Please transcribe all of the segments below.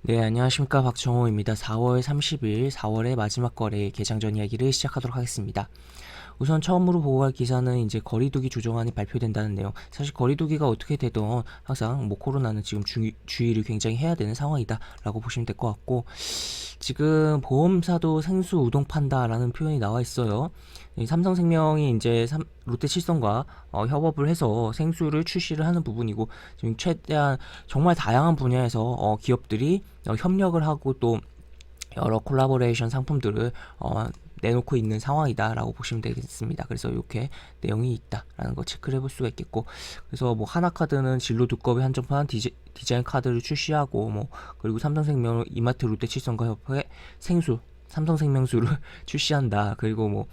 네, 안녕하십니까. 박정호입니다. 4월 30일, 4월의 마지막 거래 개장 전 이야기를 시작하도록 하겠습니다. 우선 처음으로 보고할 기사는 이제 거리두기 조정안이 발표된다는 내용. 사실 거리두기가 어떻게 되던 항상 뭐 코로나는 지금 주의를 굉장히 해야 되는 상황이다 라고 보시면 될 것 같고, 지금 보험사도 생수 우동 판다라는 표현이 나와 있어요. 삼성생명이 이제 롯데칠성과 협업을 해서 생수를 출시를 하는 부분이고, 지금 최대한 정말 다양한 분야에서 기업들이 협력을 하고 또 여러 콜라보레이션 상품들을 내놓고 있는 상황이다라고 보시면 되겠습니다. 그래서 이렇게 내용이 있다라는 거 체크를 해볼 수가 있겠고, 그래서 뭐 하나카드는 진로 두꺼비 한정판 디자인 카드를 출시하고, 뭐 그리고 삼성생명은 이마트 롯데칠성과 협회 생수 삼성생명수를 출시한다. 그리고 뭐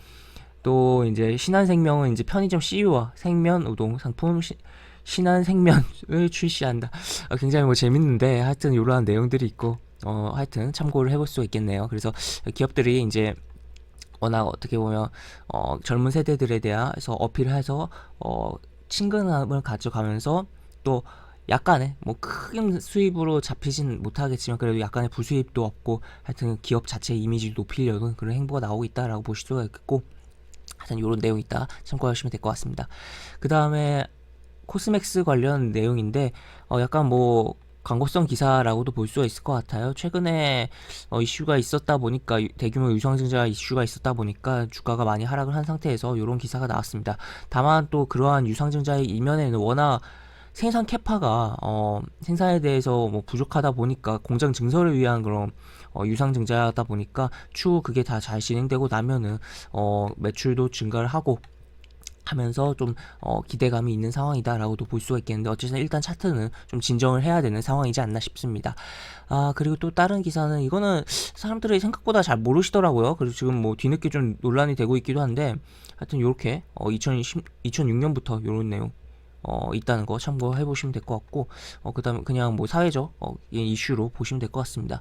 또 이제 신한생명은 이제 편의점 CU와 생면 우동 상품 신한생면을 출시한다. 굉장히 뭐 재밌는데 하여튼 이러한 내용들이 있고, 하여튼 참고를 해볼 수가 있겠네요. 그래서 기업들이 이제 워낙 어떻게 보면 젊은 세대들에 대해서 어필을 해서 친근함을 가져가면서 또 약간의 뭐 큰 수입으로 잡히진 못하겠지만 그래도 약간의 부수입도 없고, 하여튼 기업 자체의 이미지를 높이려는 그런 행보가 나오고 있다라고 보실 수가 있겠고, 하여튼 이런 내용이 있다 참고하시면 될 것 같습니다. 그 다음에 코스맥스 관련 내용인데, 약간 뭐 광고성 기사라고도 볼 수가 있을 것 같아요. 최근에 이슈가 있었다 보니까, 대규모 유상증자 이슈가 있었다 보니까 주가가 많이 하락을 한 상태에서 이런 기사가 나왔습니다. 다만 또 그러한 유상증자의 이면에는 워낙 생산 캐파가 생산에 대해서 뭐 부족하다 보니까 공장 증설을 위한 그런 유상증자다 보니까 추후 그게 다 잘 진행되고 나면은 매출도 증가를 하고 하면서 좀 기대감이 있는 상황이다라고도 볼 수가 있겠는데, 어쨌든 일단 차트는 좀 진정을 해야 되는 상황이지 않나 싶습니다. 그리고 또 다른 기사는, 이거는 사람들이 생각보다 잘 모르시더라고요. 그리고 지금 뭐 뒤늦게 좀 논란이 되고 있기도 한데, 하여튼 요렇게 2006년부터 요런 내용 있다는 거 참고해 보시면 될 것 같고, 그 다음에 그냥 뭐 사회적 이슈로 보시면 될 것 같습니다.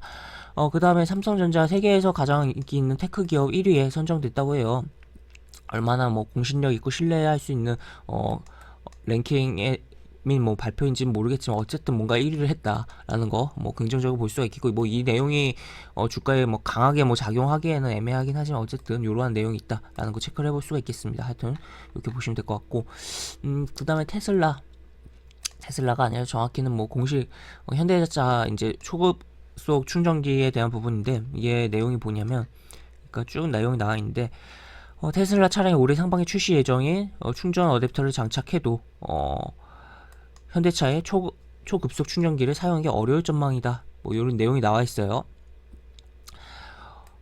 그 다음에 삼성전자 세계에서 가장 인기 있는 테크 기업 1위에 선정됐다고 해요. 얼마나 뭐 공신력 있고 신뢰할 수 있는 랭킹에 및 뭐 발표인지는 모르겠지만 어쨌든 뭔가 1위를 했다라는 거 뭐 긍정적으로 볼 수가 있겠고, 뭐 이 내용이 주가에 뭐 강하게 뭐 작용하기에는 애매하긴 하지만 어쨌든 이러한 내용이 있다라는 거 체크를 해볼 수가 있겠습니다. 하여튼 이렇게 보시면 될 것 같고, 그 다음에 테슬라가 아니라 정확히는 뭐 공식 현대자차 이제 초급속 충전기에 대한 부분인데, 이게 내용이 뭐냐면, 그러니까 쭉 내용이 나와 있는데, 테슬라 차량이 올해 상반기 출시 예정인 충전 어댑터를 장착해도 현대차의 초급속 충전기를 사용하기 어려울 전망이다. 뭐 이런 내용이 나와 있어요.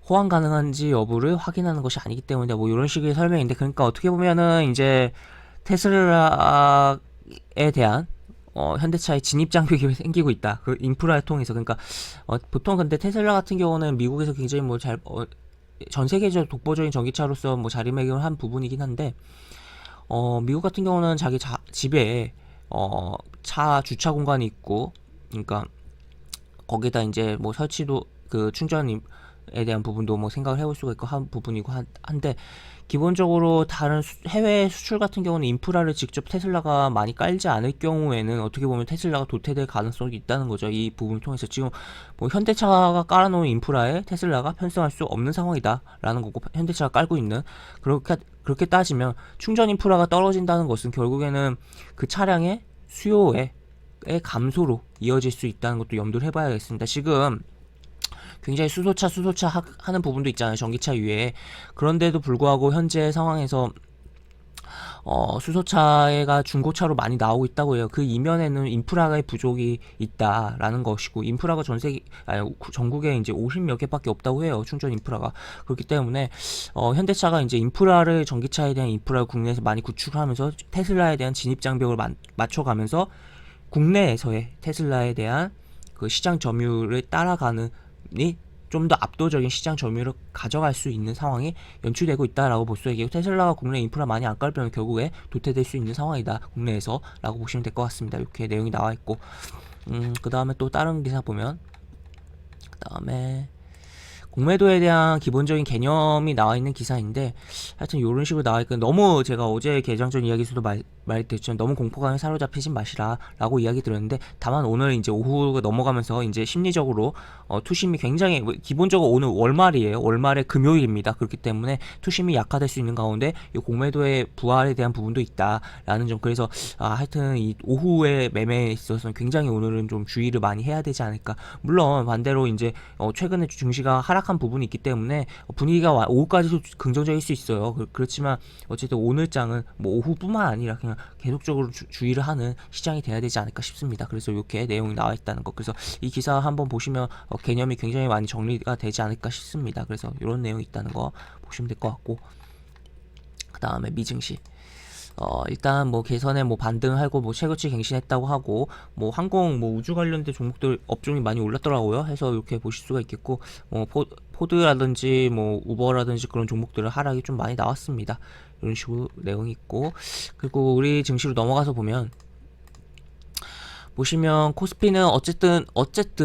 호환 가능한지 여부를 확인하는 것이 아니기 때문에 뭐 이런 식의 설명인데, 그러니까 어떻게 보면은 이제 테슬라에 대한 현대차의 진입 장벽이 생기고 있다. 그 인프라를 통해서. 그러니까 보통 근데 테슬라 같은 경우는 미국에서 굉장히 뭐 전 세계적 독보적인 전기차로서 뭐 자리매김을 한 부분이긴 한데, 미국 같은 경우는 자기 집에 차 주차 공간이 있고, 그러니까 거기다 이제 뭐 설치도 그 충전에 대한 부분도 뭐 생각을 해볼 수가 있고 한 부분이고 한데, 기본적으로 다른 해외 수출 같은 경우는 인프라를 직접 테슬라가 많이 깔지 않을 경우에는 어떻게 보면 테슬라가 도태될 가능성이 있다는 거죠. 이 부분을 통해서 지금 뭐 현대차가 깔아놓은 인프라에 테슬라가 편승할 수 없는 상황이다라는 거고, 현대차가 깔고 있는, 그렇게 따지면 충전 인프라가 떨어진다는 것은 결국에는 그 차량의 수요의 감소로 이어질 수 있다는 것도 염두를 해봐야겠습니다. 지금 굉장히 수소차 하는 부분도 있잖아요, 전기차 위에. 그런데도 불구하고 현재 상황에서 수소차가 중고차로 많이 나오고 있다고 해요. 그 이면에는 인프라의 부족이 있다라는 것이고, 인프라가 전국에 이제 50몇 개밖에 없다고 해요, 충전 인프라가. 그렇기 때문에 현대차가 이제 전기차에 대한 인프라를 국내에서 많이 구축하면서 테슬라에 대한 진입 장벽을 맞춰가면서 국내에서의 테슬라에 대한 그 시장 점유율을 따라가는 좀 더 압도적인 시장 점유율을 가져갈 수 있는 상황이 연출되고 있다라고 볼 수 있고, 테슬라가 국내 인프라 많이 안 깔면 결국에 도태될 수 있는 상황이다 국내에서 라고 보시면 될 것 같습니다. 이렇게 내용이 나와 있고, 그 다음에 또 다른 기사 보면, 그 다음에 공매도에 대한 기본적인 개념이 나와 있는 기사인데 하여튼 이런 식으로 나와 있고 너무 제가 어제 개장 전 이야기에서도 말했듯이 너무 공포감에 사로잡히진 마시라 라고 이야기 드렸는데 다만 오늘 이제 오후가 넘어가면서 이제 심리적으로 투심이 굉장히 기본적으로 오늘 월말이에요. 월말에 금요일입니다. 그렇기 때문에 투심이 약화될 수 있는 가운데 이 공매도의 부활에 대한 부분도 있다라는 점 그래서 하여튼 이 오후에 매매에 있어서는 굉장히 오늘은 좀 주의를 많이 해야 되지 않을까. 물론 반대로 이제 최근에 증시가 하락한 부분이 있기 때문에 분위기가 오후까지도 긍정적일 수 있어요. 그렇지만 어쨌든 오늘 장은 뭐 오후뿐만 아니라 그냥 계속적으로 주의를 하는 시장이 돼야 되지 않을까 싶습니다. 그래서 이렇게 내용이 나와 있다는 것. 그래서 이 기사 한번 보시면 개념이 굉장히 많이 정리가 되지 않을까 싶습니다. 그래서 이런 내용이 있다는 거 보시면 될 것 같고 그 다음에 미증시. 일단 뭐 개선에 뭐 반등하고 뭐 최고치 갱신했다고 하고 뭐 항공 뭐 우주 관련된 종목들 업종이 많이 올랐더라고요. 해서 이렇게 보실 수가 있겠고 뭐 포드라든지 뭐 우버라든지 그런 종목들은 하락이 좀 많이 나왔습니다. 이런 식으로 내용이 있고 그리고 우리 증시로 넘어가서 보시면 코스피는 어쨌든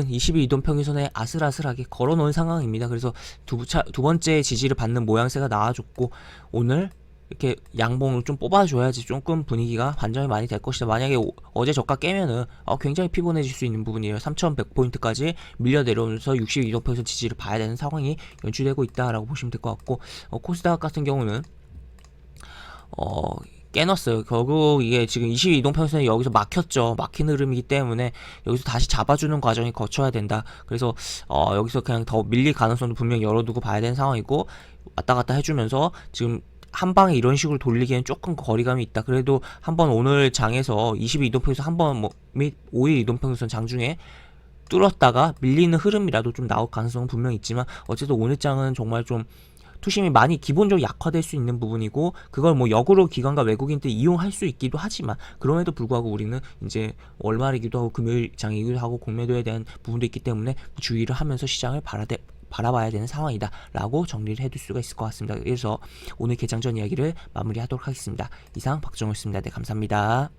22 이동평균선에 아슬아슬하게 걸어놓은 상황입니다. 그래서 두 번째 지지를 받는 모양새가 나와줬고 오늘 이렇게 양봉을 좀 뽑아줘야지 조금 분위기가 반전이 많이 될 것이다. 만약에 어제 저가 깨면은 굉장히 피곤해질 수 있는 부분이에요. 3100포인트까지 밀려 내려오면서 62동평선 지지를 봐야 되는 상황이 연출되고 있다라고 보시면 될 것 같고 코스닥 같은 경우는 깨놨어요. 결국 이게 지금 22이동평선이 여기서 막혔죠. 막힌 흐름이기 때문에 여기서 다시 잡아주는 과정이 거쳐야 된다. 그래서 여기서 그냥 더 밀릴 가능성도 분명히 열어두고 봐야 되는 상황이고 왔다 갔다 해주면서 지금 한 방에 이런 식으로 돌리기엔 조금 거리감이 있다. 그래도 한번 오늘 장에서 22이동평선 한번 및 5일 이동평선 장중에 뚫었다가 밀리는 흐름이라도 좀 나올 가능성은 분명히 있지만 어쨌든 오늘 장은 정말 좀 투심이 많이 기본적으로 약화될 수 있는 부분이고 그걸 뭐 역으로 기관과 외국인들이 이용할 수 있기도 하지만 그럼에도 불구하고 우리는 이제 월말이기도 하고 금요일 장이기도 하고 공매도에 대한 부분도 있기 때문에 주의를 하면서 시장을 바라봐야 되는 상황이다 라고 정리를 해둘 수가 있을 것 같습니다. 그래서 오늘 개장 전 이야기를 마무리하도록 하겠습니다. 이상 박정호였습니다. 네, 감사합니다.